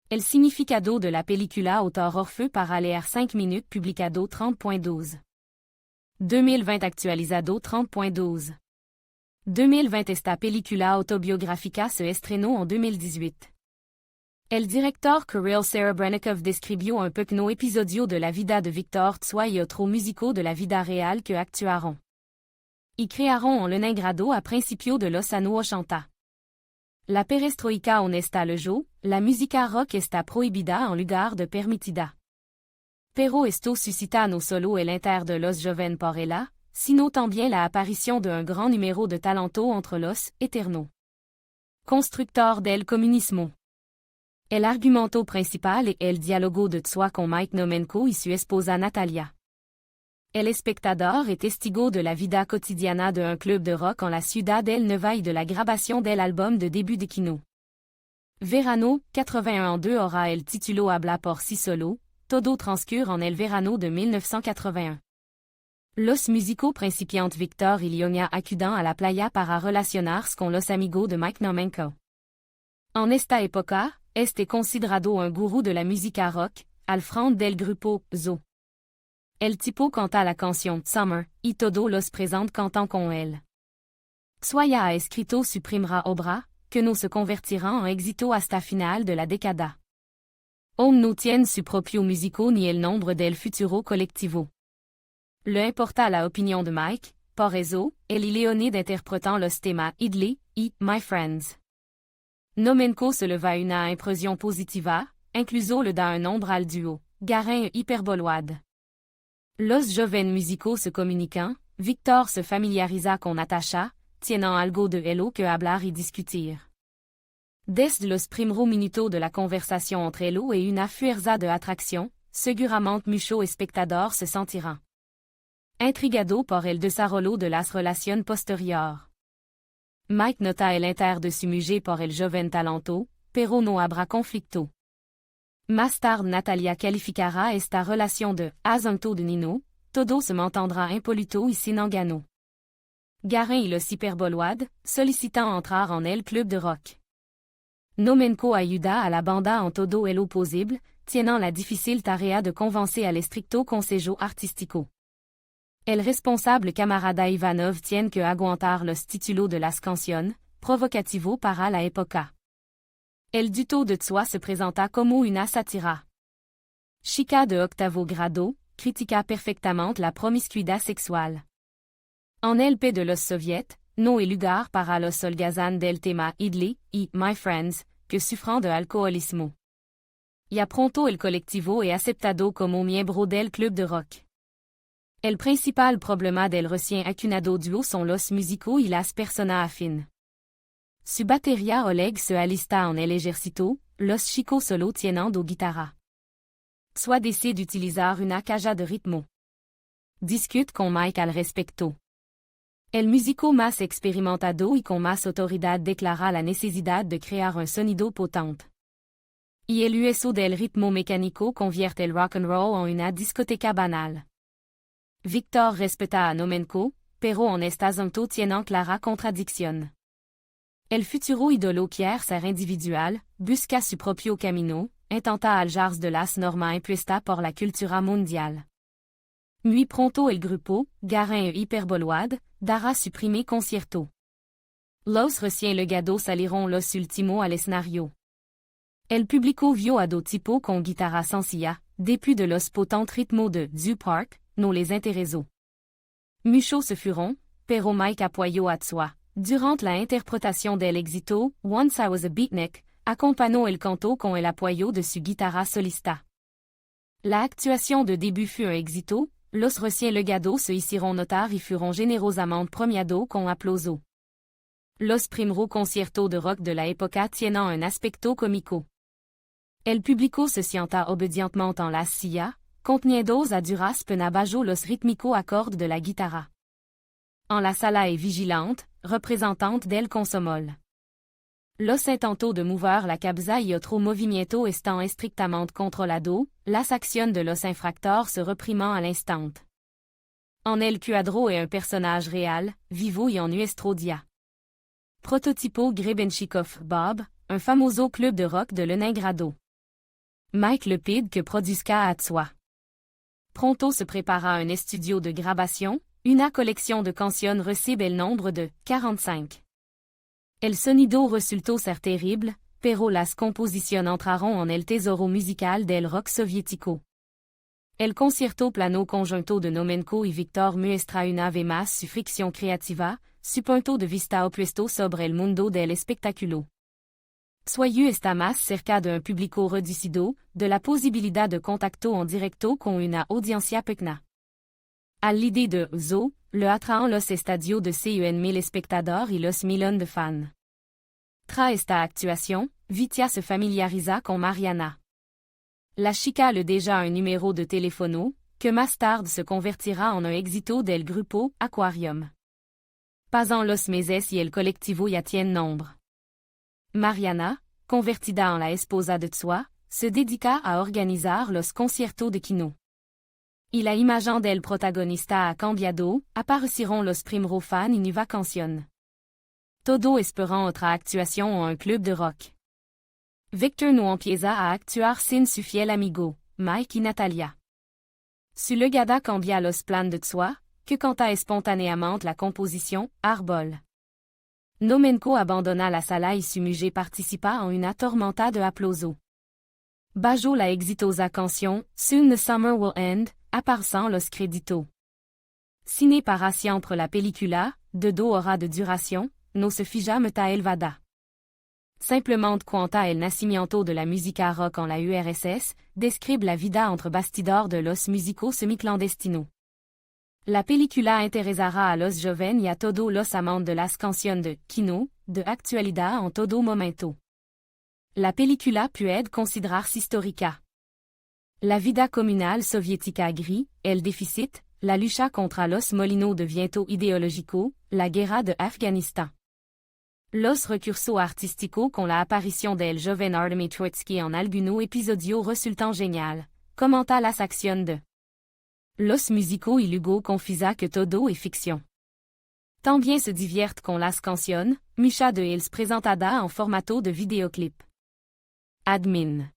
El significado de la película autor Orfeu para leer 5 minutes publicado 30.12. 2020 actualizado 30.12. 2020 esta película autobiográfica se estrenó en 2018. El director Kirill Serebrennikov describió un pequeño episodio de la vida de Victor Tzwa y otro músico de la vida real que actuaron y crearon en Leningrado a principios de los años 80. La perestroika on está lejo, la música rock está prohibida en lugar de permitida. Pero esto suscita no solo el inter de los jóvenes por ella, sino también la aparición de un gran número de talento entre los eternos constructores del comunismo. El argumento principal es el diálogo de Tzwa con Mike Nomenko y su esposa Natalia. El espectador est testigo de la vida cotidiana de un club de rock en la ciudad del Neva y de la grabación del álbum de début de Kino. Verano, 81-2 aura el título habla por sí solo, todo transcurre en el verano de 1981. Los músicos principiantes Victor y Lyonia acuden a la playa para relacionarse con los amigos de Mike Nomenko. En esta época, este considerado un gurú de la música rock, al frente del grupo Zo. El tipo canta la canción Summer, y todos los presentes cantan con él. Tzwa ha escrito su primera obra, que no se convertirá en éxito hasta final de la década. Aún no tiene su propio músico ni el nombre del futuro colectivo. Le importa la opinión de Mike, por eso, él y Leonid interpretan los temas Idly y My Friends. Nomenko se le va una impresión positiva, incluso le da un nombre al duo, Garin et Hyperboloid. Los jóvenes músicos se comunican, Victor se familiariza con Natasha, tienen algo de ello que hablar y discutir. Desde los primeros minutos de la conversación entre ellos y una fuerza de atracción, seguramente mucho espectador se sentirán intrigado por el desarrollo de las relaciones posterior. Mike nota el inter de su mujer por el joven talento, pero no habrá conflicto. Más tarde Natalia calificará esta relación de asunto de Nino, todo se mantendrá impoluto y sin engano. Garin y los Hyperboloid, solicitan entrar en el club de rock. Nomenko ayuda a la banda en todo lo posible, tienen la difícil tarea de convencer al estricto consejo artístico. El responsable camarada Ivanov tiene que aguantar los títulos de las canciones, provocativo para la época. El duo de Tzwa se presenta como una sátira. Chica de octavo grado, critica perfectamente la promiscuidad sexual. En el P de los soviets, no hay lugar para los holgazán del tema Idly y My Friends, que sufren de alcoholismo. Ya pronto el colectivo es aceptado como miembro del club de rock. El principal problema del recién acunado duo son los músicos y las personas afines. Su batería Oleg se alista en el ejército, los chicos solo tienen do guitarra. Tzwa decide utilizar una caja de ritmo. Discute con Mike al respecto. El músico más experimentado y con más autoridad declara la necesidad de crear un sonido potente. Y el uso del ritmo mecánico convierte el rock and roll en una discoteca banal. Victor respeta a Nomenko, pero en este asunto tienen clara contradicción. El futuro ídolo quiere ser individual, busca su propio camino, intenta alejarse de las normas impuestas por la cultura mundial. Muy pronto el grupo, Garin et Hyperboloid, dará su primer concierto. Los recién llegados salieron los últimos al escenario. El público vio a dos tipos con guitarra sencilla, depuis de los potentes ritmos de Zoo Park, no les interesó. Muchos se fueron, pero Mike apoyó a Tzwa. Durant la interpretación del éxito, Once I Was a Beatnik, acompañó el canto con el apoyo de su guitarra solista. La actuación de début fut un éxito, los recién llegados se hicieron notar y fueron generosamente premiados con aplausos. Los primeros conciertos de rock de la época tienen un aspecto cómico. El público se sienta obedientemente en la silla, conteniendo a duras penas bajo los rítmicos acordes de la guitarra. En la sala est vigilante, representante del consomol. Los intentos de mover la cabeza y otro movimiento están estrictamente controlado, las acciones de los infractores se reprimen al instant. En el cuadro est un personnage réel, vivo y en nuestro día. Prototipo Grebenchikov Bob, un famoso club de rock de Leningrado. Mike Lepid que produisca à Tsoi. Pronto se prépara un estudio de grabation, una collection de canciones recibe el nombre de 45. El sonido resultó ser terrible, pero las composición entraron en el tesoro musical del rock soviético. El concierto plano conjunto de Nomenko y Victor muestra una vez más su fricción creativa, su punto de vista opuesto sobre el mundo del espectáculo. Soyeux está más cerca de un público reducido, de la posibilidad de contacto en directo con una audiencia pequeña. À l'idée de Zo, le atraen los estadios de 100,000 espectadores y los millones de fans. Tras esta actuación, Vitia se familiariza con Mariana. La chica le déjà un numéro de teléfono, que más tarde se convertirá en un éxito del grupo Aquarium. Pas en los meses y el colectivo ya tiene nombre. Mariana, convertida en la esposa de Tsoi, se dedica a organizar los conciertos de Kino. Y la imagen del protagonista ha cambiado, aparecieron los primero fan y nueva canción. Todo esperan otra actuación en un club de rock. Victor no empieza a actuar sin su fiel amigo, Mike y Natalia. Su llegada cambia los planes de Tsoi, que canta espontanément la composition, Arbol. Nomenko abandonna la sala y su mujer participa en una tormenta de aplausos. Bajo la exitosa canción, Soon the Summer Will End, aparecen los créditos. Cine para siempre la película, de 2 horas de duración, no se fija meta elevada. Simplement cuenta el nacimiento de la música rock en la URSS, describe la vida entre bastidores de los músicos semi-clandestinos. La película interesará a los jóvenes y a todos los amantes de las canciones de Kino, de actualidad en todo momento. La película puede considerarse histórica. La vida comunal soviética gris, el déficit, la lucha contra los molinos de viento ideológico, la guerra de Afganistán. Los recursos artísticos con la aparición del joven Artemy Troitsky en algunos episodios resultan genial, comenta las acciones de los músicos y luego confiesa que todo es ficción. También se divierte con las canciones, muchas de ellas presentadas en formato de videoclip. Admin.